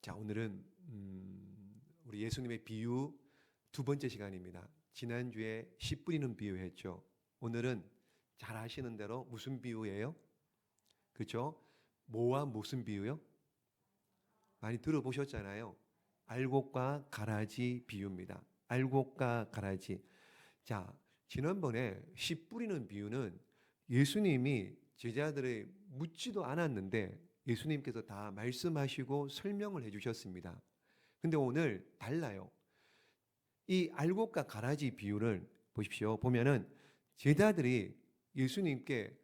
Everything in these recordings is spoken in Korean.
자, 오늘은 우리 예수님의 비유 두 번째 시간입니다. 지난주에 씨 뿌리는 비유했죠. 오늘은 잘 아시는 대로 무슨 비유예요? 그렇죠? 뭐와 무슨 비유요? 많이 들어보셨잖아요. 알곡과 가라지 비유입니다. 알곡과 가라지. 자, 지난번에 씨 뿌리는 비유는 예수님이 제자들의 묻지도 않았는데 예수님께서 다 말씀하시고 설명을 해주셨습니다. 근데 오늘 달라요. 이 알곡과 가라지 비유를 보십시오. 보면은 제자들이 예수님께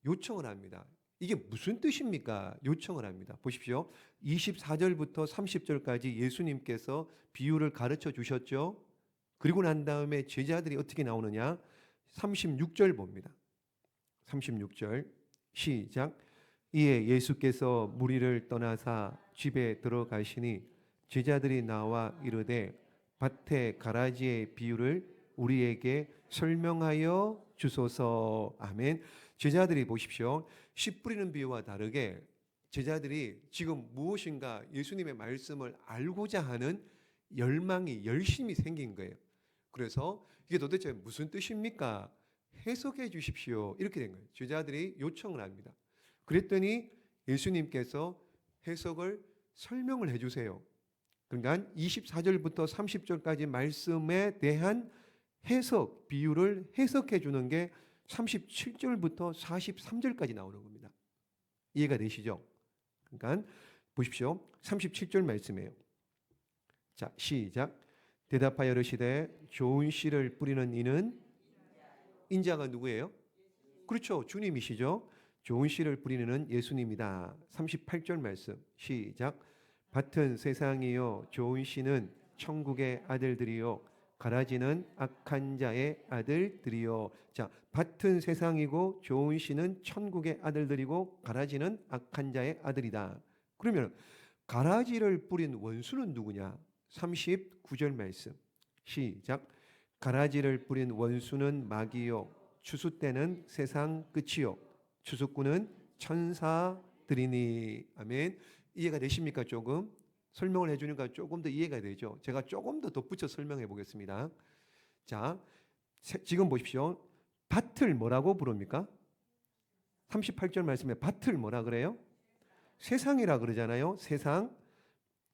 요청을 합니다. 이게 무슨 뜻입니까? 요청을 합니다. 보십시오. 24절부터 30절까지 예수님께서 비유를 가르쳐 주셨죠. 그리고 난 다음에 제자들이 어떻게 나오느냐? 36절 봅니다. 36절 시작. 이에 예수께서 무리를 떠나사 집에 들어가시니 제자들이 나와 이르되 밭의 가라지의 비유를 우리에게 설명하여 주소서. 아멘. 제자들이 보십시오. 씨 뿌리는 비유와 다르게 제자들이 지금 무엇인가 예수님의 말씀을 알고자 하는 열망이 열심히 생긴 거예요. 그래서 이게 도대체 무슨 뜻입니까? 해석해 주십시오. 이렇게 된 거예요. 제자들이 요청을 합니다. 그랬더니 예수님께서 해석을 설명을 해주세요. 그러니까 24절부터 30절까지 말씀에 대한 해석, 비유를 해석해 주는 게 37절부터 43절까지 나오는 겁니다. 이해가 되시죠? 그러니까 보십시오. 37절 말씀이에요. 자, 시작. 대답하여 이르시되 좋은 씨를 뿌리는 이는 인자가 누구예요? 그렇죠. 주님이시죠. 좋은 씨를 뿌리는 이는 예수님이다. 38절 말씀 시작. 밭은 세상이요 좋은 씨는 천국의 아들들이요 가라지는 악한 자의 아들들이요. 자, 밭은 세상이고 좋은 씨는 천국의 아들들이고 가라지는 악한 자의 아들이다. 그러면 가라지를 뿌린 원수는 누구냐? 39절 말씀 시작. 가라지를 뿌린 원수는 마귀요 추수 때는 세상 끝이요 추수꾼은 천사들이니. 아멘. 이해가 되십니까? 조금 설명을 해주니까 조금 더 이해가 되죠. 제가 조금 더 덧붙여 설명해 보겠습니다. 자, 지금 보십시오. 밭을 뭐라고 부릅니까? 38절 말씀에 밭을 뭐라 그래요? 세상이라 그러잖아요. 세상.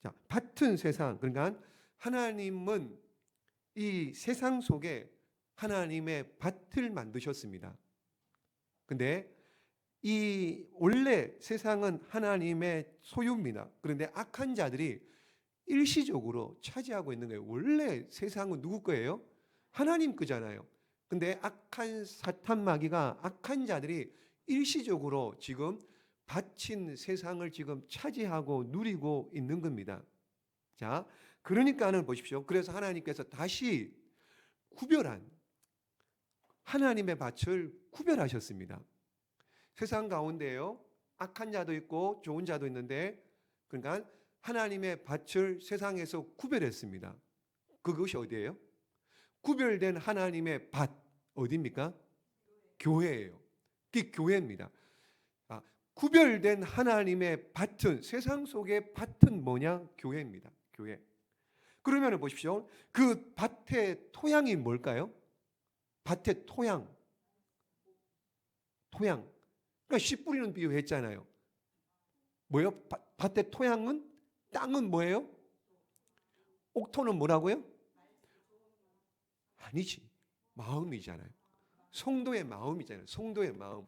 자, 밭은 세상. 그러니까 하나님은 이 세상 속에 하나님의 밭을 만드셨습니다. 근데 이 원래 세상은 하나님의 소유입니다. 그런데 악한 자들이 일시적으로 차지하고 있는 거예요. 원래 세상은 누구 거예요? 하나님 거잖아요. 근데 악한 사탄 마귀가 악한 자들이 일시적으로 지금 바친 세상을 지금 차지하고 누리고 있는 겁니다. 자, 그러니까는 보십시오. 그래서 하나님께서 다시 구별한 하나님의 밭을 구별하셨습니다. 세상 가운데요 악한 자도 있고 좋은 자도 있는데 그러니까 하나님의 밭을 세상에서 구별했습니다. 그것이 어디예요? 구별된 하나님의 밭 어디입니까? 교회예요. 그게 교회입니다. 구별된 하나님의 밭은 세상 속의 밭은 뭐냐? 교회입니다. 교회. 그러면 보십시오. 그 밭의 토양이 뭘까요? 밭의 토양. 그러니까 씨 뿌리는 비유 했잖아요. 뭐예요? 밭의 토양은 땅은 뭐예요? 옥토는 뭐라고요? 아니지. 마음이잖아요. 성도의 마음이잖아요. 성도의 마음.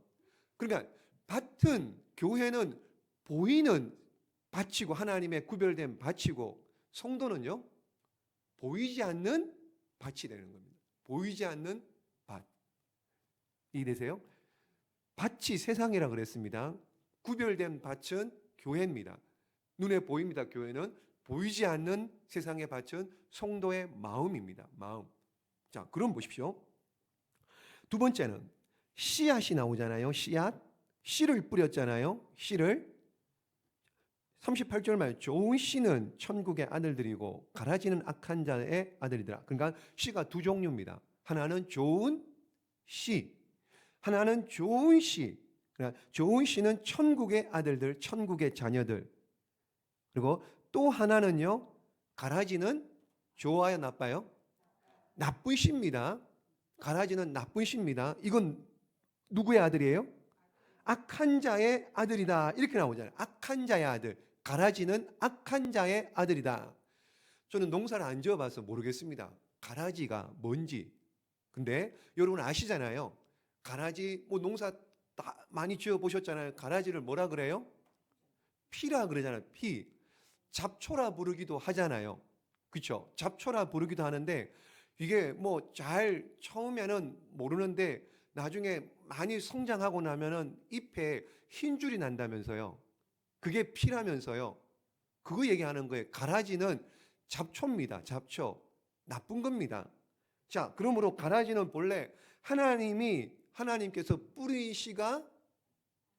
그러니까 밭은 교회는 보이는 밭이고 하나님의 구별된 밭이고 성도는요 보이지 않는 밭이 되는 겁니다. 보이지 않는 밭. 이해되세요? 밭이 세상이라 그랬습니다. 구별된 밭은 교회입니다. 눈에 보입니다. 교회는 보이지 않는 세상의 밭은 성도의 마음입니다. 마음. 자, 그럼 보십시오. 두 번째는 씨앗이 나오잖아요. 씨앗. 씨를 뿌렸잖아요. 씨를. 38절 말 좋은 씨는 천국의 아들들이고 가라지는 악한 자의 아들이더라. 그러니까 씨가 두 종류입니다. 하나는 좋은 씨, 하나는 좋은 씨. 그러니까 좋은 씨는 천국의 아들들, 천국의 자녀들. 그리고 또 하나는요. 가라지는 좋아요, 나빠요? 나쁜 씨입니다. 가라지는 나쁜 씨입니다. 이건 누구의 아들이에요? 악한 자의 아들이다. 이렇게 나오잖아요. 악한 자의 아들. 가라지는 악한 자의 아들이다. 저는 농사를 안 지어봐서 모르겠습니다. 가라지가 뭔지. 근데 여러분 아시잖아요. 가라지 뭐 농사 다 많이 지어보셨잖아요. 가라지를 뭐라 그래요? 피라 그러잖아요. 피. 잡초라 부르기도 하잖아요. 그렇죠? 잡초라 부르기도 하는데 이게 뭐 잘 처음에는 모르는데 나중에 많이 성장하고 나면은 잎에 흰 줄이 난다면서요. 그게 피라면서요. 그거 얘기하는 거예요. 가라지는 잡초입니다. 잡초. 나쁜 겁니다. 자, 그러므로 가라지는 본래 하나님께서 뿌리시가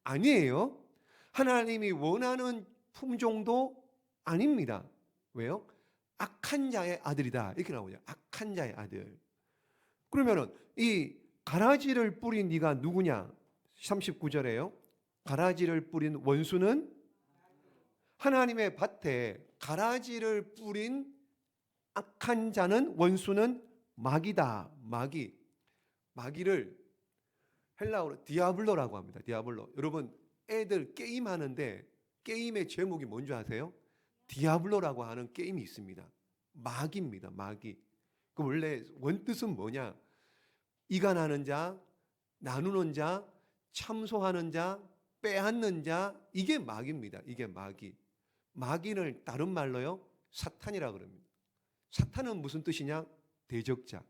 아니에요. 하나님이 원하는 품종도 아닙니다. 왜요? 악한 자의 아들이다. 이렇게 나오죠. 악한 자의 아들. 그러면은 이 가라지를 뿌린 네가 누구냐? 39절에요. 가라지를 뿌린 원수는 하나님의 밭에 가라지를 뿌린 악한 자는 원수는 마귀다. 마귀. 마귀를 헬라어로 디아블로라고 합니다. 디아블로. 여러분 애들 게임하는데 게임의 제목이 뭔지 아세요? 디아블로라고 하는 게임이 있습니다. 마귀입니다. 마귀. 그 원래 원뜻은 뭐냐? 이간하는 자, 나누는 자, 참소하는 자, 빼앗는 자, 이게 마귀입니다. 이게 마귀. 마귀를 다른 말로요, 사탄이라 그럽니다. 사탄은 무슨 뜻이냐? 대적자.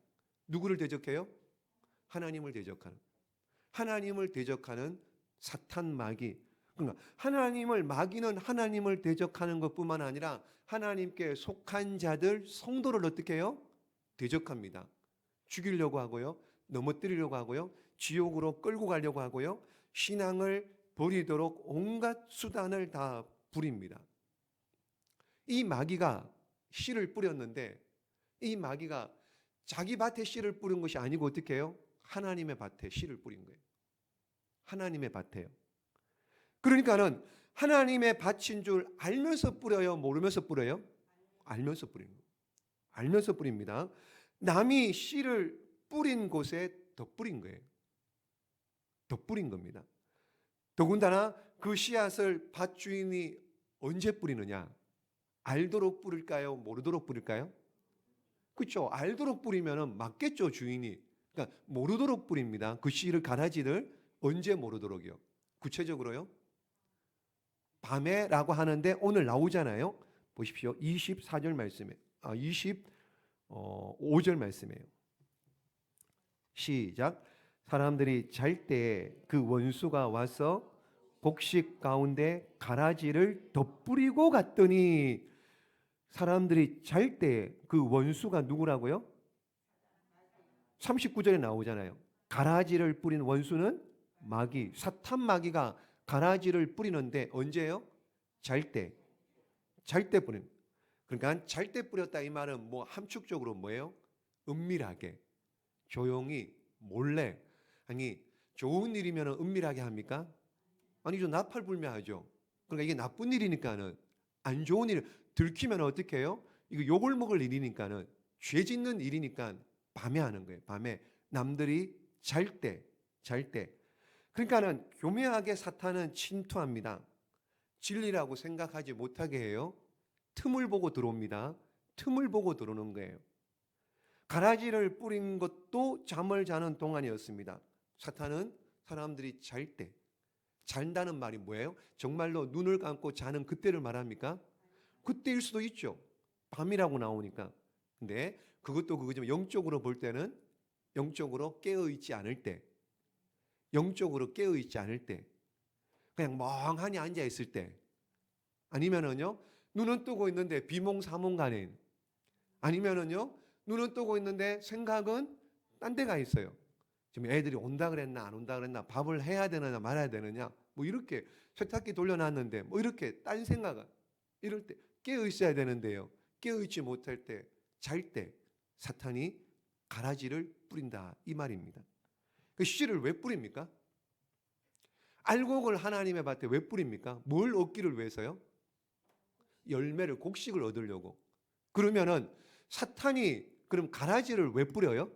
누구를 대적해요? 하나님을 대적하는. 하나님을 대적하는 사탄 마귀. 그러니까 마귀는 하나님을 대적하는 것뿐만 아니라 하나님께 속한 자들, 성도를 어떻게 해요? 대적합니다. 죽이려고 하고요. 넘어뜨리려고 하고요. 지옥으로 끌고 가려고 하고요. 신앙을 버리도록 온갖 수단을 다 부립니다. 이 마귀가 씨를 뿌렸는데 이 마귀가 자기 밭에 씨를 뿌린 것이 아니고 어떻게 해요? 하나님의 밭에 씨를 뿌린 거예요. 하나님의 밭에요. 그러니까는 하나님의 밭인 줄 알면서 뿌려요? 모르면서 뿌려요? 알면서 뿌리는 거예요. 알면서 뿌립니다. 남이 씨를 뿌린 곳에 더 뿌린 거예요. 더 뿌린 겁니다. 더군다나 그 씨앗을 밭 주인이 언제 뿌리느냐? 알도록 뿌릴까요? 모르도록 뿌릴까요? 그렇죠. 알도록 뿌리면 맞겠죠, 주인이. 그러니까 모르도록 뿌립니다. 그 씨를 가라지를 언제 모르도록이요? 구체적으로요? 밤에라고 하는데 오늘 나오잖아요. 보십시오. 24절 말씀에 25절 말씀이에요. 시작. 사람들이 잘 때 그 원수가 와서 곡식 가운데 가라지를 덧뿌리고 갔더니 사람들이 잘 때 그 원수가 누구라고요? 39절에 나오잖아요. 가라지를 뿌린 원수는 마귀, 사탄 마귀가 가라지를 뿌리는데 언제요? 잘 때. 잘 때 뿌린. 그러니까 잘 때 뿌렸다 이 말은 뭐 함축적으로 뭐예요? 은밀하게, 조용히, 몰래. 아니 좋은 일이면 은밀하게 합니까? 아니죠. 나팔불매하죠. 그러니까 이게 나쁜 일이니까는 안 좋은 일 들키면 어떻게 해요? 이거 욕을 먹을 일이니까는 죄 짓는 일이니까 밤에 하는 거예요. 밤에 남들이 잘 때. 그러니까는 교묘하게 사탄은 침투합니다. 진리라고 생각하지 못하게 해요. 틈을 보고 들어옵니다. 틈을 보고 들어오는 거예요. 가라지를 뿌린 것도 잠을 자는 동안이었습니다. 사탄은 사람들이 잘 때, 잔다는 말이 뭐예요? 정말로 눈을 감고 자는 그때를 말합니까? 그때일 수도 있죠. 밤이라고 나오니까. 근데 그것도 그거지만 영적으로 볼 때는 영적으로 깨어있지 않을 때, 영적으로 깨어있지 않을 때, 그냥 멍하니 앉아 있을 때, 아니면은요 눈은 뜨고 있는데 비몽사몽간에, 아니면은요 눈은 뜨고 있는데 생각은 딴 데가 있어요. 지금 애들이 온다 그랬나 안 온다 그랬나, 밥을 해야 되느냐 말아야 되느냐, 뭐 이렇게 세탁기 돌려놨는데 뭐 이렇게 딴 생각을, 이럴 때 깨어 있어야 되는데요. 깨어 있지 못할 때, 잘 때 사탄이 가라지를 뿌린다 이 말입니다. 그 씨를 왜 뿌립니까? 알곡을 하나님의 밭에 왜 뿌립니까? 뭘 얻기를 위해서요? 열매를, 곡식을 얻으려고. 그러면은 사탄이 그럼 가라지를 왜 뿌려요?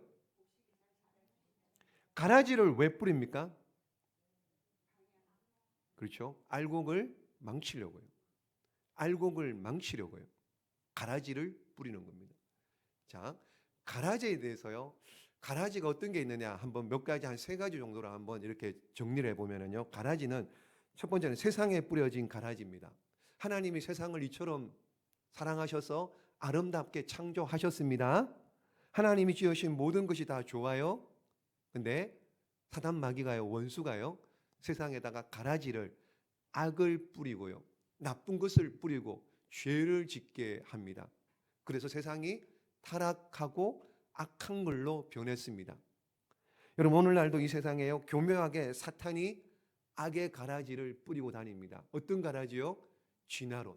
가라지를 왜 뿌립니까? 그렇죠. 알곡을 망치려고요. 알곡을 망치려고요. 가라지를 뿌리는 겁니다. 자, 가라지에 대해서요. 가라지가 어떤 게 있느냐 한번 몇 가지, 한 세 가지 정도로 한번 이렇게 정리를 해보면요. 가라지는 첫 번째는 세상에 뿌려진 가라지입니다. 하나님이 세상을 이처럼 사랑하셔서 아름답게 창조하셨습니다. 하나님이 지으신 모든 것이 다 좋아요. 근데 사단 마귀가요, 원수가요, 세상에다가 가라지를, 악을 뿌리고요, 나쁜 것을 뿌리고 죄를 짓게 합니다. 그래서 세상이 타락하고 악한 걸로 변했습니다. 여러분, 오늘날도 이 세상에요, 교묘하게 사탄이 악의 가라지를 뿌리고 다닙니다. 어떤 가라지요? 진화론.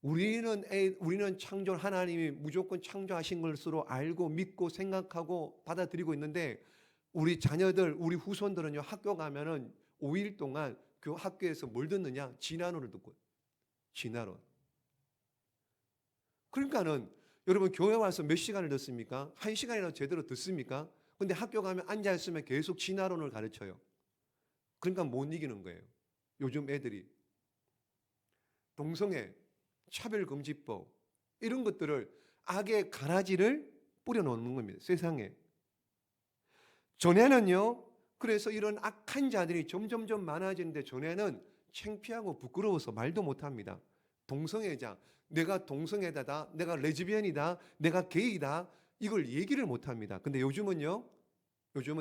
우리는 창조, 하나님이 무조건 창조하신 것으로 알고 믿고 생각하고 받아들이고 있는데, 우리 자녀들, 우리 후손들은요, 학교 가면은 5일 동안 그 학교에서 뭘 듣느냐? 진화론을 듣고. 진화론. 그러니까는 여러분, 교회 와서 몇 시간을 듣습니까? 1시간이나 제대로 듣습니까? 근데 학교 가면 앉아 있으면 계속 진화론을 가르쳐요. 그러니까 못 이기는 거예요. 요즘 애들이 동성애, 차별금지법, 이런 것들을, 악의 가라지를 뿌려놓는 겁니다. 세상에. 전에는요, 그래서 이런 악한 자들이 점점점 많아지는데, 전에는 창피하고 부끄러워서 말도 못합니다. 동성애자, 내가 동성애자다, 내가 레즈비언이다, 내가 게이다, 이걸 얘기를 못합니다. 근데 요즘은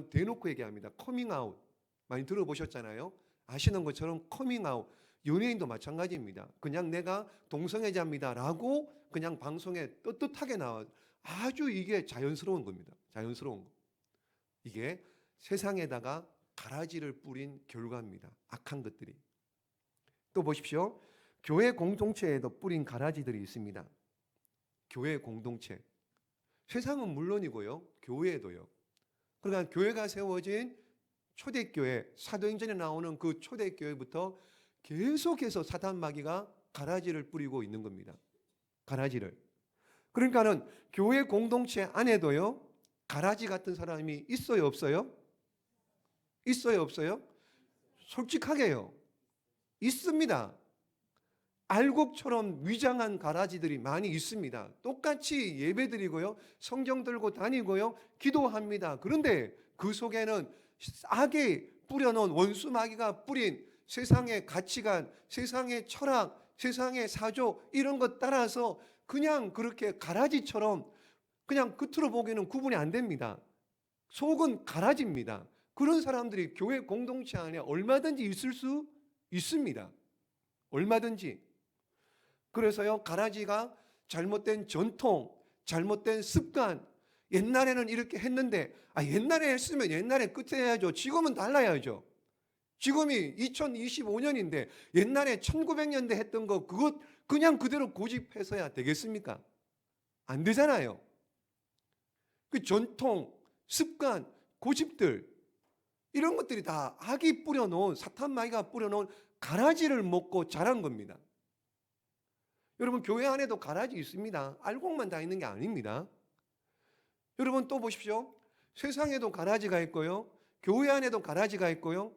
대놓고 얘기합니다. 커밍아웃 많이 들어보셨잖아요. 아시는 것처럼 커밍아웃, 연예인도 마찬가지입니다. 그냥 내가 동성애자입니다 라고 그냥 방송에 떳떳하게 나와. 아주 이게 자연스러운 겁니다. 자연스러운 거. 이게 세상에다가 가라지를 뿌린 결과입니다. 악한 것들이. 또 보십시오. 교회 공동체에도 뿌린 가라지들이 있습니다. 교회 공동체. 세상은 물론이고요, 교회에도요. 그러니까 교회가 세워진 초대교회, 사도행전에 나오는 그 초대교회부터 계속해서 사단 마귀가 가라지를 뿌리고 있는 겁니다. 가라지를. 그러니까는 교회 공동체 안에도요, 가라지 같은 사람이 있어요, 없어요? 있어요, 없어요? 솔직하게요. 있습니다. 알곡처럼 위장한 가라지들이 많이 있습니다. 똑같이 예배드리고요, 성경 들고 다니고요, 기도합니다. 그런데 그 속에는 악에 뿌려놓은, 원수 마귀가 뿌린 세상의 가치관, 세상의 철학, 세상의 사조, 이런 것 따라서 그냥 그렇게 가라지처럼 그냥 겉으로 보기에는 구분이 안 됩니다. 속은 가라지입니다. 그런 사람들이 교회 공동체 안에 얼마든지 있을 수 있습니다. 얼마든지. 그래서요, 가라지가 잘못된 전통, 잘못된 습관, 옛날에는 이렇게 했는데, 옛날에 했으면 옛날에 끝에 해야죠. 지금은 달라야죠. 지금이 2025년인데 옛날에 1900년대 했던 거, 그것 그냥 그대로 고집해서야 되겠습니까? 안 되잖아요. 그 전통, 습관, 고집들, 이런 것들이 다 악이 뿌려놓은, 사탄 마귀가 뿌려놓은 가라지를 먹고 자란 겁니다. 여러분, 교회 안에도 가라지 있습니다. 알곡만 다 있는 게 아닙니다. 여러분, 또 보십시오. 세상에도 가라지가 있고요, 교회 안에도 가라지가 있고요,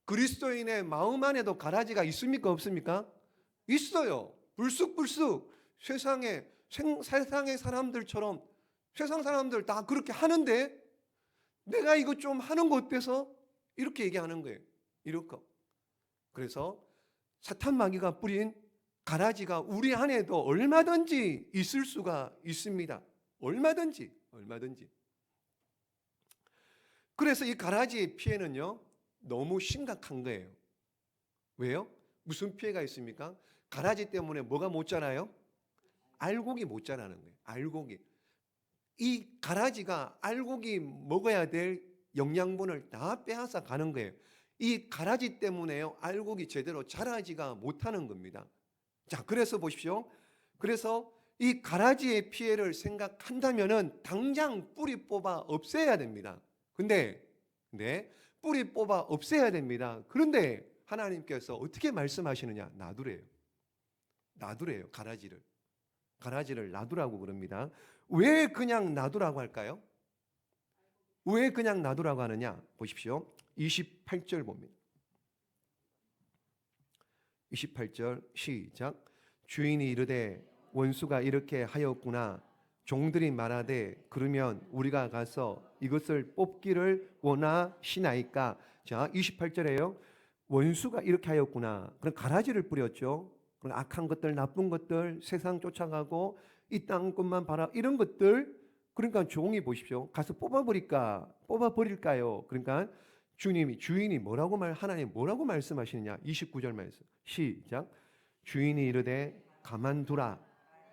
그리스도인의 마음 안에도 가라지가 있습니까, 없습니까? 있어요. 불쑥불쑥 세상의 사람들처럼, 세상 사람들 다 그렇게 하는데 내가 이거 좀 하는 거 어때서? 이렇게 얘기하는 거예요. 이렇게. 그래서 사탄 마귀가 뿌린 가라지가 우리 안에도 얼마든지 있을 수가 있습니다. 얼마든지. 그래서 이 가라지의 피해는요, 너무 심각한 거예요. 왜요? 무슨 피해가 있습니까? 가라지 때문에 뭐가 못 자라요? 알곡이 못 자라는 거예요. 알곡이. 이 가라지가 알곡이 먹어야 될 영양분을 다 빼앗아 가는 거예요. 이 가라지 때문에요, 알곡이 제대로 자라지가 못하는 겁니다. 자, 그래서 보십시오. 그래서 이 가라지의 피해를 생각한다면은 당장 뿌리 뽑아 없애야 됩니다. 근데 뿌리 뽑아 없애야 됩니다. 그런데 하나님께서 어떻게 말씀하시느냐? 놔두래요. 놔두래요. 가라지를 놔두라고 그럽니다. 왜 그냥 놔두라고 할까요? 왜 그냥 놔두라고 하느냐? 보십시오. 28절 봅니다. 28절 시작. 주인이 이르되 원수가 이렇게 하였구나. 종들이 말하되 그러면 우리가 가서 이것을 뽑기를 원하시나이까. 자, 28절에요. 원수가 이렇게 하였구나. 그럼 가라지를 뿌렸죠. 그럼 악한 것들, 나쁜 것들, 세상 쫓아가고 이 땅것만 바라 이런 것들. 그러니까 종이 보십시오. 가서 뽑아버릴까요? 그러니까 주인이 뭐라고 하나님 뭐라고 말씀하시느냐? 29절 말씀. 시작. 주인이 이르되 가만두라.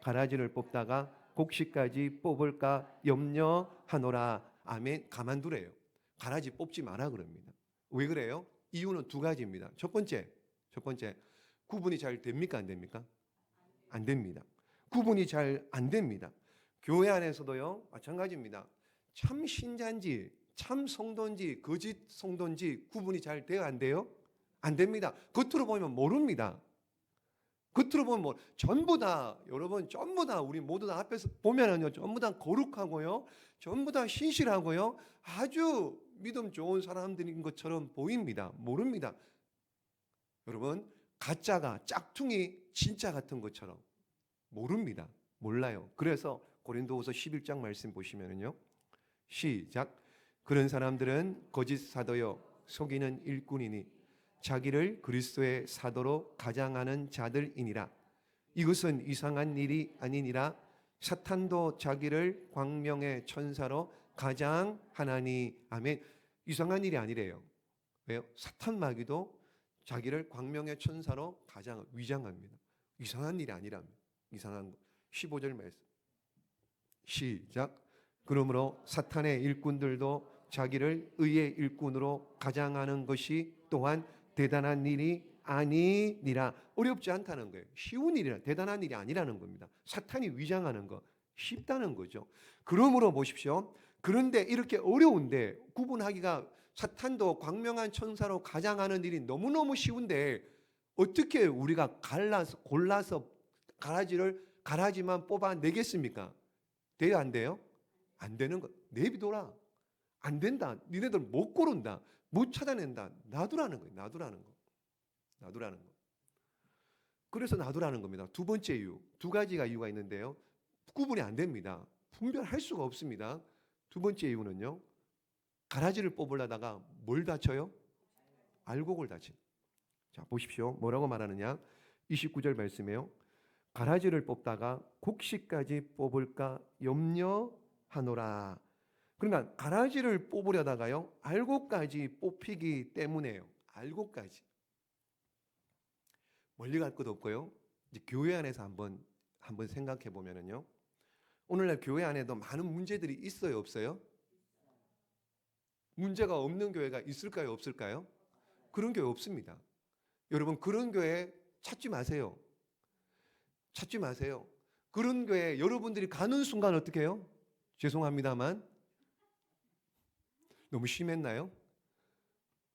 가라지를 뽑다가 곡식까지 뽑을까 염려하노라. 아멘. 가만두래요. 가라지 뽑지 마라 그럽니다. 왜 그래요? 이유는 두 가지입니다. 첫 번째, 구분이 잘 됩니까? 안 됩니까? 안 됩니다. 구분이 잘 안 됩니다. 교회 안에서도요, 마찬가지입니다. 참 신자인지, 참 성도인지, 거짓 성도인지 구분이 잘 돼요? 안 돼요? 안 됩니다. 겉으로 보면 모릅니다. 겉으로 보면 전부 다, 여러분, 전부 다, 우리 모두 다 앞에서 보면은요, 전부 다 거룩하고요, 전부 다 신실하고요, 아주 믿음 좋은 사람들인 것처럼 보입니다. 모릅니다. 여러분, 가짜가 짝퉁이 진짜 같은 것처럼 모릅니다. 몰라요. 그래서 고린도후서 11장 말씀 보시면은요, 시작. 그런 사람들은 거짓 사도요 속이는 일꾼이니 자기를 그리스도의 사도로 가장하는 자들이니라. 이것은 이상한 일이 아니니라. 사탄도 자기를 광명의 천사로 가장하나니. 아멘. 이상한 일이 아니래요. 왜요? 사탄 마귀도 자기를 광명의 천사로 위장합니다. 이상한 일이 아니랍니다. 이상한 거. 15절 말씀. 시작. 그러므로 사탄의 일꾼들도 자기를 의의 일꾼으로 가장하는 것이 또한 대단한 일이 아니니라. 어렵지 않다는 거예요. 쉬운 일이라 대단한 일이 아니라는 겁니다. 사탄이 위장하는 거 쉽다는 거죠. 그러므로 보십시오. 그런데 이렇게 어려운데 구분하기가 사탄도 광명한 천사로 가장하는 일이 너무너무 쉬운데 어떻게 우리가 골라서 가라지만 뽑아내겠습니까? 돼요, 안 돼요? 안 되는 거. 내비둬라. 안 된다. 니네들 못 고른다. 못 찾아낸다. 놔두라는 거예요. 놔두라는 거. 그래서 놔두라는 겁니다. 두 번째 이유. 두 가지가 이유가 있는데요. 구분이 안 됩니다. 분별할 수가 없습니다. 두 번째 이유는요. 가라지를 뽑으려다가 뭘 다쳐요? 알곡을 다친. 자, 보십시오. 뭐라고 말하느냐? 29절 말씀이에요. 가라지를 뽑다가 곡식까지 뽑을까 염려하노라. 그러니까 가라지를 뽑으려다가요, 알곡까지 뽑히기 때문에요. 알곡까지. 멀리 갈 것도 없고요. 이제 교회 안에서 한번 생각해 보면은요. 오늘날 교회 안에도 많은 문제들이 있어요, 없어요? 문제가 없는 교회가 있을까요, 없을까요? 그런 교회 없습니다. 여러분, 그런 교회 찾지 마세요. 찾지 마세요. 그런 교회 여러분들이 가는 순간 어떻게 해요? 죄송합니다만 너무 심했나요?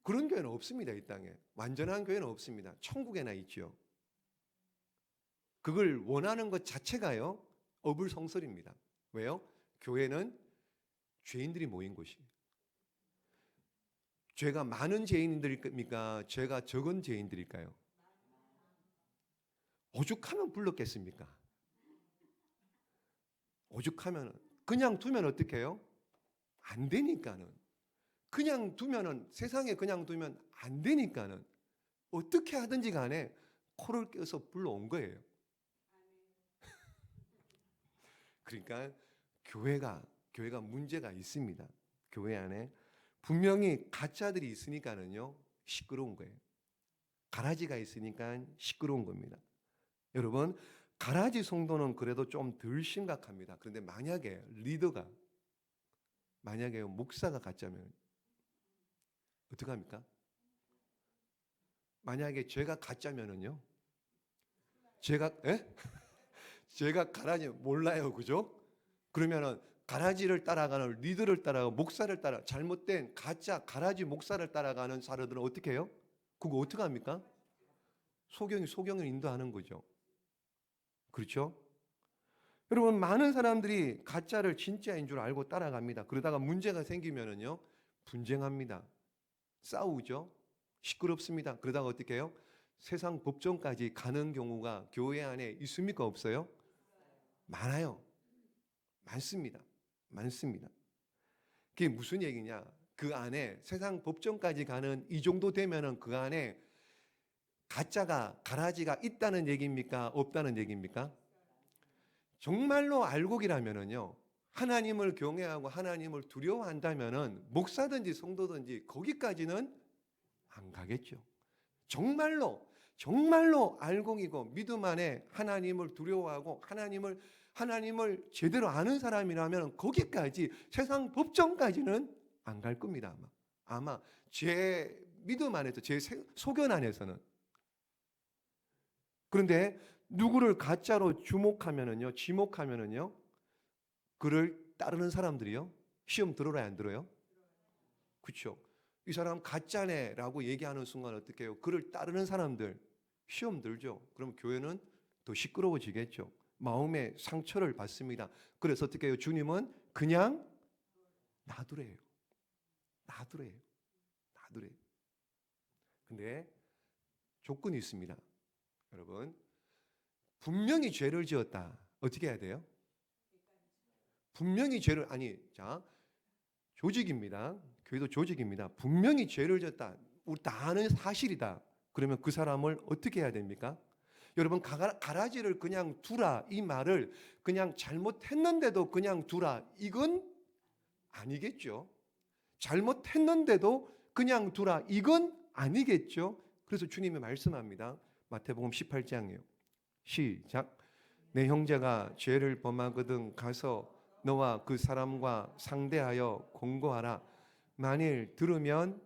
그런 교회는 없습니다. 이 땅에. 완전한 교회는 없습니다. 천국에나 있죠. 그걸 원하는 것 자체가요, 어불성설입니다. 왜요? 교회는 죄인들이 모인 곳이에요. 죄가 많은 죄인들입니까? 죄가 적은 죄인들일까요? 오죽하면 불렀겠습니까? 오죽하면 그냥 두면 어떻게 해요? 안 되니까는. 그냥 두면은 세상에 그냥 두면 안 되니까는 어떻게 하든지 간에 코를 껴서 불러온 거예요. 그러니까 교회가 문제가 있습니다. 교회 안에 분명히 가짜들이 있으니까는요 시끄러운 거예요. 가라지가 있으니까 시끄러운 겁니다. 여러분, 가라지 성도는 그래도 좀 덜 심각합니다. 그런데 만약에 목사가 가짜면 어떡합니까? 만약에 제가 가짜면은요, 제가 가라지 몰라요, 그죠? 그러면은 가라지를 따라가는 리더를 따라가고 목사를 잘못된 가짜 가라지 목사를 따라가는 사람들은 어떻게 해요? 그거 어떻게 합니까? 소경이 인도하는 거죠. 그렇죠? 여러분, 많은 사람들이 가짜를 진짜인 줄 알고 따라갑니다. 그러다가 문제가 생기면은요, 분쟁합니다. 싸우죠. 시끄럽습니다. 그러다가 어떻게 해요? 세상 법정까지 가는 경우가 교회 안에 있습니까? 없어요? 많아요. 많습니다. 많습니다. 그게 무슨 얘기냐? 그 안에 세상 법정까지 가는 이 정도 되면은 그 안에 가짜가, 가라지가 있다는 얘기입니까? 없다는 얘기입니까? 정말로 알곡이라면은요, 하나님을 경외하고 하나님을 두려워한다면은 목사든지 성도든지 거기까지는 안 가겠죠. 정말로 알곡이고 믿음 안에 하나님을 두려워하고 하나님을 제대로 아는 사람이라면 거기까지 세상 법정까지는 안 갈 겁니다. 아마 제 믿음 안에서 제 소견 안에서는. 그런데 누구를 가짜로 지목하면은요, 그를 따르는 사람들이요, 시험 들어라야 안 들어요? 그렇죠. 이 사람 가짜네라고 얘기하는 순간 어떻게 해요? 그를 따르는 사람들 시험 들죠. 그럼 교회는 더 시끄러워지겠죠. 마음의 상처를 받습니다. 그래서 어떻게 해요? 주님은 그냥 놔두래요. 놔두래요. 놔두래요. 근데 조건이 있습니다. 여러분, 분명히 죄를 지었다. 어떻게 해야 돼요? 분명히 자, 조직입니다. 교회도 조직입니다. 분명히 죄를 졌다. 우리 다 아는 사실이다. 그러면 그 사람을 어떻게 해야 됩니까? 여러분, 가라지를 그냥 두라 이 말을 그냥 잘못했는데도 그냥 두라 이건 아니겠죠. 잘못했는데도 그냥 두라 이건 아니겠죠. 그래서 주님이 말씀합니다. 마태복음 18장이에요. 시작. 내 형제가 죄를 범하거든 가서 너와 그 사람과 상대하여 공고하라. 만일 들으면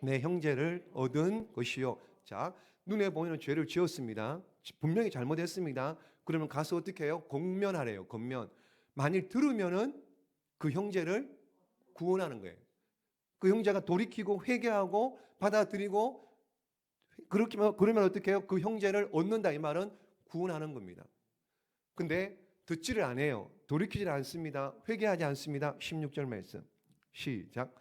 내 형제를 얻은 것이요. 자, 눈에 보이는 죄를 지었습니다. 분명히 잘못했습니다. 그러면 가서 어떻게 해요? 공면하래요. 공면. 만일 들으면은 그 형제를 구원하는 거예요. 그 형제가 돌이키고 회개하고 받아들이고 그러면 어떻게 해요? 그 형제를 얻는다 이 말은 구원하는 겁니다. 근데 듣지를 안 해요. 돌이키질 않습니다. 회개하지 않습니다. 16절 말씀. 시작.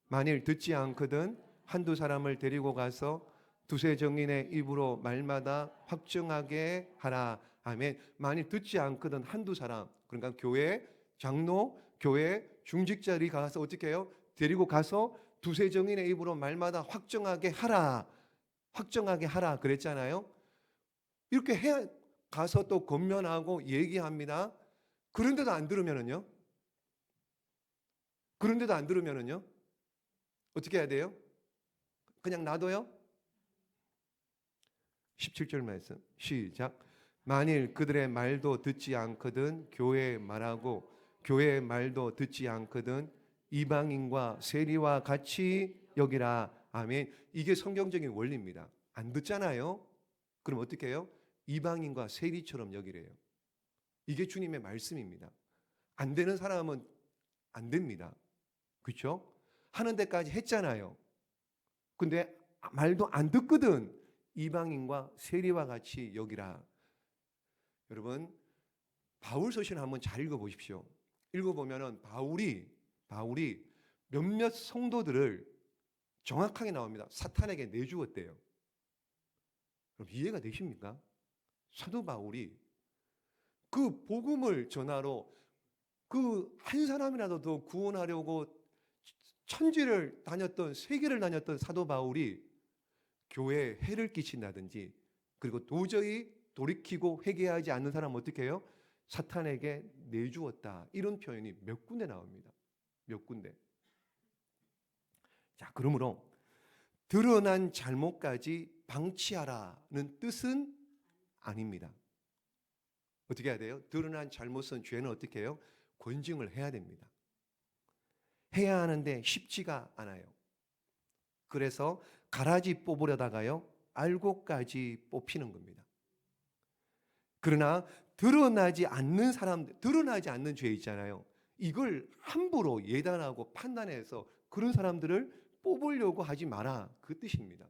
만일 듣지 않거든 한두 사람을 데리고 가서 두세 정인의 입으로 말마다 확증하게 하라. 아멘. 만일 듣지 않거든 한두 사람, 그러니까 교회 장로, 교회 중직자들이 가서 어떻게 해요? 데리고 가서 두세 정인의 입으로 말마다 확정하게 하라. 확정하게 하라 그랬잖아요. 이렇게 해 가서 또 권면하고 얘기합니다. 그런데도 안 들으면은요? 그런데도 안 들으면은요? 어떻게 해야 돼요? 그냥 놔둬요? 17절 말씀 시작. 만일 그들의 말도 듣지 않거든 교회의 말하고 교회의 말도 듣지 않거든 이방인과 세리와 같이 여기라. 아멘. 이게 성경적인 원리입니다. 안 듣잖아요. 그럼 어떻게 해요? 이방인과 세리처럼 여기래요. 이게 주님의 말씀입니다. 안 되는 사람은 안 됩니다. 그렇죠? 하는 데까지 했잖아요. 근데 말도 안 듣거든. 이방인과 세리와 같이 여기라. 여러분, 바울 서신 한번 잘 읽어보십시오. 읽어보면은 바울이 몇몇 성도들을 정확하게 나옵니다. 사탄에게 내주었대요. 그럼 이해가 되십니까? 사도 바울이 그 복음을 전하러 그 한 사람이라도 더 구원하려고 천지를 다녔던 세계를 다녔던 사도 바울이 교회에 해를 끼친다든지 그리고 도저히 돌이키고 회개하지 않는 사람은 어떻게 해요? 사탄에게 내주었다. 이런 표현이 몇 군데 나옵니다. 몇 군데. 자, 그러므로 드러난 잘못까지 방치하라는 뜻은 아닙니다. 어떻게 해야 돼요? 드러난 잘못은 죄는 어떻게 해요? 권징을 해야 됩니다. 해야 하는데 쉽지가 않아요. 그래서 가라지 뽑으려다가요, 알곡까지 뽑히는 겁니다. 그러나 드러나지 않는 죄 있잖아요. 이걸 함부로 예단하고 판단해서 그런 사람들을 뽑으려고 하지 마라. 그 뜻입니다.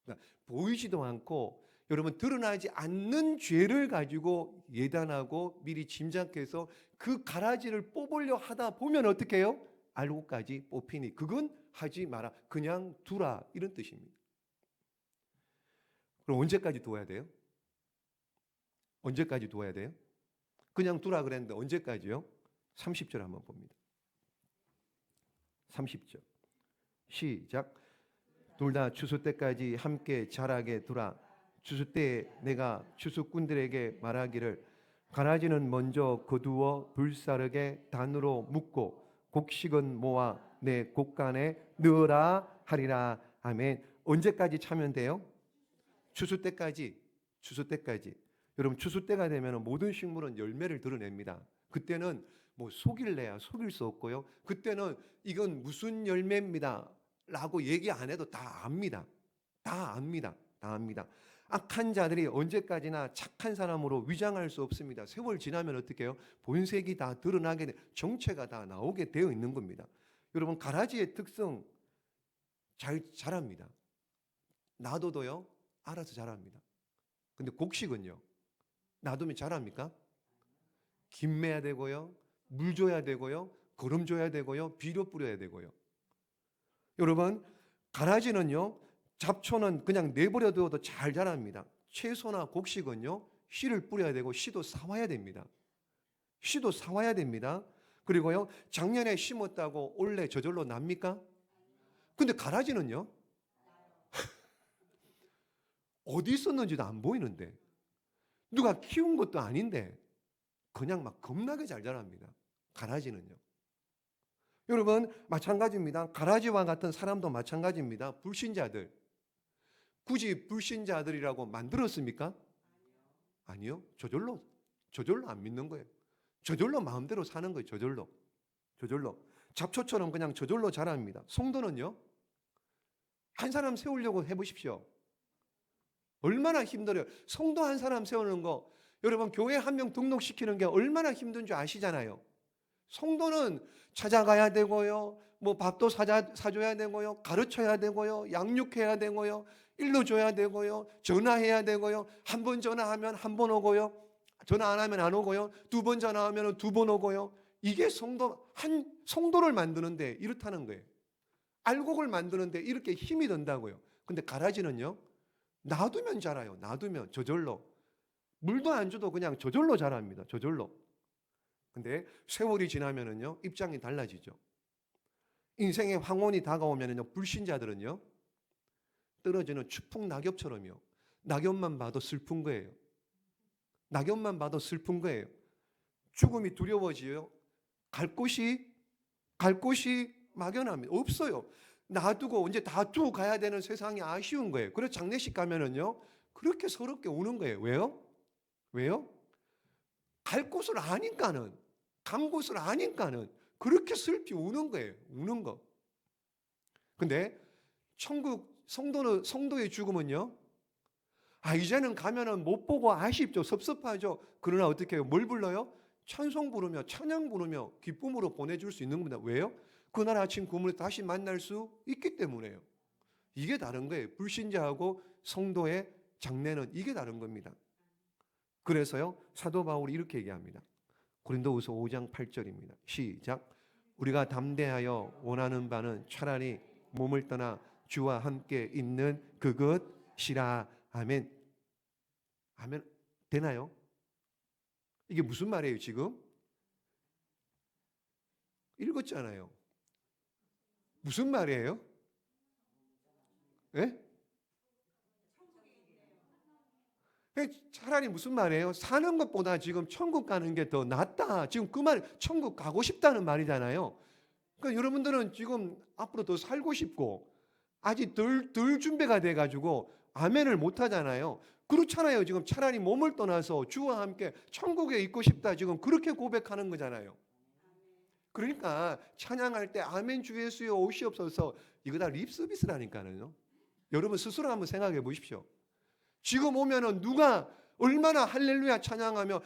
그러니까 보이지도 않고 여러분 드러나지 않는 죄를 가지고 예단하고 미리 짐작해서 그 가라지를 뽑으려 하다 보면 어떻게 해요? 알고까지 뽑히니 그건 하지 마라. 그냥 두라. 이런 뜻입니다. 그럼 언제까지 두어야 돼요? 언제까지 두어야 돼요? 그냥 두라 그랬는데 언제까지요? 30절 한번 봅니다. 30절 시작. 둘 다 추수 때까지 함께 자라게 두라. 추수 때에 내가 추수꾼들에게 말하기를 가라지는 먼저 거두어 불사르게 단으로 묶고 곡식은 모아 내 곡간에 넣으라 하리라. 아멘. 언제까지 차면 돼요? 추수 때까지. 추수 때까지. 여러분 추수 때가 되면 모든 식물은 열매를 드러냅니다. 그때는 뭐 속일래야 속일 수 없고요. 그때는 이건 무슨 열매입니다 라고 얘기 안 해도 다 압니다. 다 압니다. 다 압니다. 악한 자들이 언제까지나 착한 사람으로 위장할 수 없습니다. 세월 지나면 어떻게 해요? 본색이 다 드러나게 돼, 정체가 다 나오게 되어 있는 겁니다. 여러분 가라지의 특성 잘 자랍니다. 놔둬도요 알아서 자랍니다. 근데 곡식은요 놔두면 자랍니까? 김매야 되고요, 물 줘야 되고요, 거름 줘야 되고요, 비료 뿌려야 되고요. 여러분 가라지는요 잡초는 그냥 내버려 두어도 잘 자랍니다. 채소나 곡식은요 씨를 뿌려야 되고 씨도 사와야 됩니다. 씨도 사와야 됩니다. 그리고요 작년에 심었다고 올해 저절로 납니까? 근데 가라지는요 어디 있었는지도 안 보이는데 누가 키운 것도 아닌데 그냥 막 겁나게 잘 자랍니다. 가라지는요. 여러분 마찬가지입니다. 가라지와 같은 사람도 마찬가지입니다. 불신자들. 굳이 불신자들이라고 만들었습니까? 아니요. 저절로 안 믿는 거예요. 저절로 마음대로 사는 거예요. 저절로. 잡초처럼 그냥 저절로 자랍니다. 성도는요. 한 사람 세우려고 해보십시오. 얼마나 힘들어요. 성도 한 사람 세우는 거 여러분 교회 한 명 등록시키는 게 얼마나 힘든 줄 아시잖아요. 성도는 찾아가야 되고요. 뭐 밥도 사줘야 되고요. 가르쳐야 되고요. 양육해야 되고요. 일러줘야 되고요. 전화해야 되고요. 한 번 전화하면 한 번 오고요. 전화 안 하면 안 오고요. 두 번 전화하면 두 번 오고요. 이게 성도를 만드는데 이렇다는 거예요. 알곡을 만드는데 이렇게 힘이 든다고요. 근데 가라지는요. 놔두면 자라요. 놔두면 저절로. 물도 안 줘도 그냥 저절로 자랍니다. 저절로. 근데 세월이 지나면은요. 입장이 달라지죠. 인생의 황혼이 다가오면은요. 불신자들은요. 떨어지는 추풍 낙엽처럼요. 낙엽만 봐도 슬픈 거예요. 낙엽만 봐도 슬픈 거예요. 죽음이 두려워지요. 갈 곳이 막연합니다. 없어요. 놔두고 이제 다 두고 가야 되는 세상이 아쉬운 거예요. 그래서 장례식 가면은요. 그렇게 서럽게 우는 거예요. 왜요? 갈 곳을 아니까는, 간 곳을 아니까는 그렇게 슬피 우는 거예요. 우는 거. 근데 성도의 죽음은요. 이제는 가면은 못 보고 아쉽죠. 섭섭하죠. 그러나 어떻게 해요? 뭘 불러요? 찬송 부르며 찬양 부르며 기쁨으로 보내줄 수 있는 겁니다. 왜요? 그날 아침 구물에 다시 만날 수 있기 때문에요. 이게 다른 거예요. 불신자하고 성도의 장례는 이게 다른 겁니다. 그래서요 사도 바울이 이렇게 얘기합니다. 고린도후서 5장 8절입니다. 시작. 우리가 담대하여 원하는 바는 차라리 몸을 떠나 주와 함께 있는 그것이라. 아멘. 아멘. 되나요? 이게 무슨 말이에요 지금? 읽었잖아요. 무슨 말이에요? 예? 차라리 무슨 말이에요? 사는 것보다 지금 천국 가는 게 더 낫다. 지금 그 말, 천국 가고 싶다는 말이잖아요. 그러니까 여러분들은 지금 앞으로 더 살고 싶고 아직 덜 준비가 돼가지고 아멘을 못 하잖아요. 그렇잖아요. 지금 차라리 몸을 떠나서 주와 함께 천국에 있고 싶다. 지금 그렇게 고백하는 거잖아요. 그러니까 찬양할 때 아멘 주 예수여 오시옵소서 이거 다 립서비스라니까요. 여러분 스스로 한번 생각해 보십시오. 지금 오면은 누가 얼마나 할렐루야 찬양하며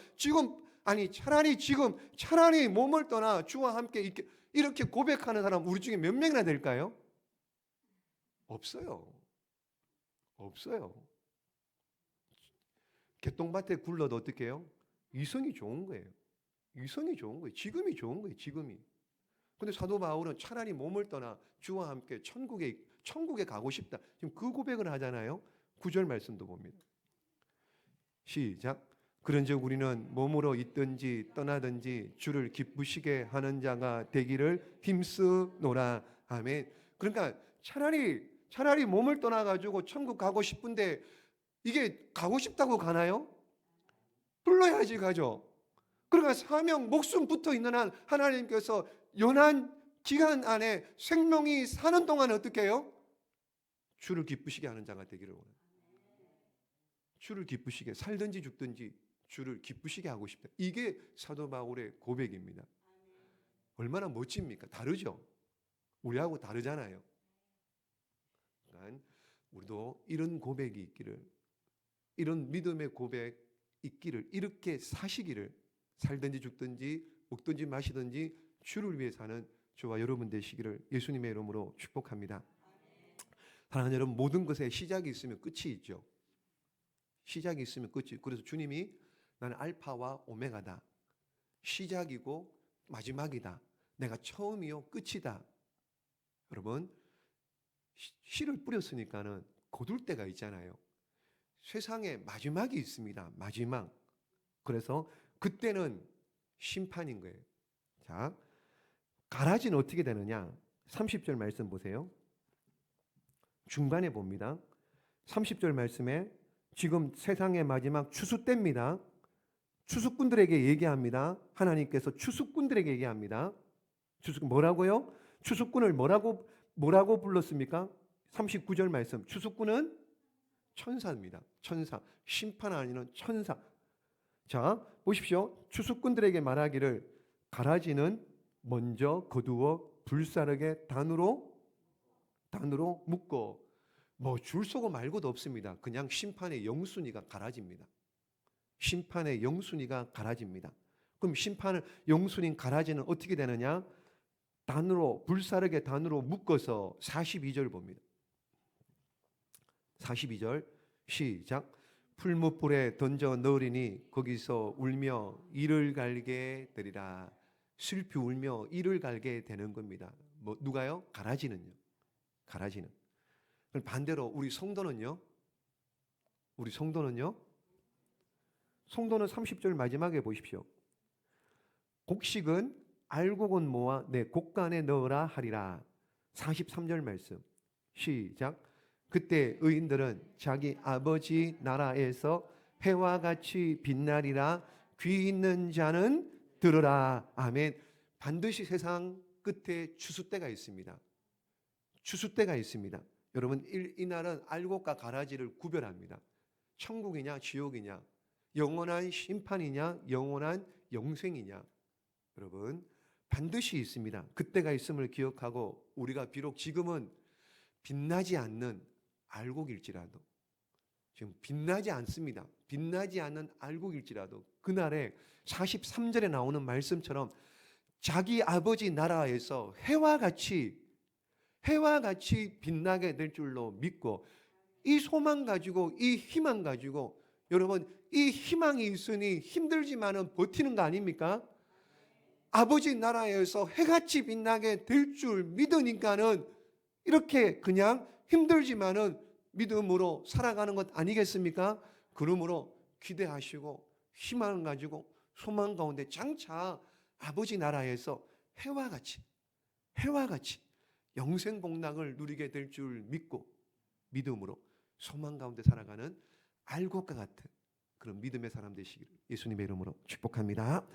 차라리 몸을 떠나 주와 함께 이렇게 고백하는 사람 우리 중에 몇 명이나 될까요? 없어요. 개똥밭에 굴러도 어떻게 해요? 이성이 좋은 거예요. 이성이 좋은 거예요. 지금이 좋은 거예요. 지금이. 근데 사도 바울은 차라리 몸을 떠나 주와 함께 천국에 가고 싶다. 지금 그 고백을 하잖아요. 9절 말씀도 봅니다. 시작. 그런즉 우리는 몸으로 있든지 떠나든지 주를 기쁘시게 하는 자가 되기를 힘쓰노라. 아멘. 그러니까 차라리 몸을 떠나 가지고 천국 가고 싶은데 이게 가고 싶다고 가나요? 불러야지 가죠. 그러니까 사명 목숨 붙어 있는 한 하나님께서 연한 기간 안에 생명이 사는 동안 어떻게 해요? 주를 기쁘시게 하는 자가 되기를 원해요. 주를 기쁘시게 살든지 죽든지 주를 기쁘시게 하고 싶다. 이게 사도 바울의 고백입니다. 얼마나 멋집니까? 다르죠? 우리하고 다르잖아요. 그러니까 우리도 이런 고백이 있기를, 이런 믿음의 고백 있기를, 이렇게 사시기를, 살든지 죽든지 먹든지 마시든지 주를 위해 사는 저와 여러분 되시기를 예수님의 이름으로 축복합니다. 사랑하는 여러분, 모든 것에 시작이 있으면 끝이 있죠. 시작이 있으면 끝이. 그래서 주님이 나는 알파와 오메가다. 시작이고 마지막이다. 내가 처음이요 끝이다. 여러분, 씨를 뿌렸으니까는 거둘 때가 있잖아요. 세상에 마지막이 있습니다. 마지막. 그래서 그때는 심판인 거예요. 자, 가라지는 어떻게 되느냐? 30절 말씀 보세요. 중간에 봅니다. 30절 말씀에 지금 세상의 마지막 추수 때입니다. 추수꾼들에게 얘기합니다. 하나님께서 추수꾼들에게 얘기합니다. 추수꾼 뭐라고요? 추수꾼을 뭐라고 불렀습니까? 39절 말씀. 추수꾼은 천사입니다. 천사. 심판하는 천사. 자, 보십시오. 추수꾼들에게 말하기를 가라지는 먼저 거두어 불사르게 단으로 묶어. 뭐 줄 서고 말고도 없습니다. 그냥 심판의 영순위가 가라집니다. 심판의 영순위가 가라집니다. 그럼 심판의 영순인 가라지는 어떻게 되느냐? 불사르게 단으로 묶어서 42절 봅니다. 42절 시작. 풀무불에 던져 넣으리니 거기서 울며 이를 갈게 되리라. 슬피 울며 이를 갈게 되는 겁니다. 뭐 누가요? 가라지는요. 가라지는. 반대로 우리 성도는요. 성도는 30절 마지막에 보십시오. 곡식은 알곡은 모아 내 곡간에 넣으라 하리라. 43절 말씀 시작. 그때 의인들은 자기 아버지 나라에서 해와 같이 빛나리라. 귀 있는 자는 들으라. 아멘. 반드시 세상 끝에 추수 때가 있습니다. 추수 때가 있습니다. 여러분, 이 날은 알곡과 가라지를 구별합니다. 천국이냐 지옥이냐, 영원한 심판이냐 영원한 영생이냐. 여러분, 반드시 있습니다. 그때가 있음을 기억하고 우리가 비록 지금은 빛나지 않는 알곡일지라도, 지금 빛나지 않습니다. 빛나지 않는 알곡일지라도 그날에 43절에 나오는 말씀처럼 자기 아버지 나라에서 해와 같이 빛나게 될 줄로 믿고, 이 소망 가지고 이 희망 가지고, 여러분 이 희망이 있으니 힘들지만은 버티는 거 아닙니까? 아버지 나라에서 해같이 빛나게 될 줄 믿으니까는 이렇게 그냥 힘들지만은 믿음으로 살아가는 것 아니겠습니까? 그러므로 기대하시고 희망을 가지고 소망 가운데 장차 아버지 나라에서 해와 같이 영생 복락을 누리게 될 줄 믿고 믿음으로 소망 가운데 살아가는 알곡과 같은 그런 믿음의 사람 되시기를 예수님의 이름으로 축복합니다.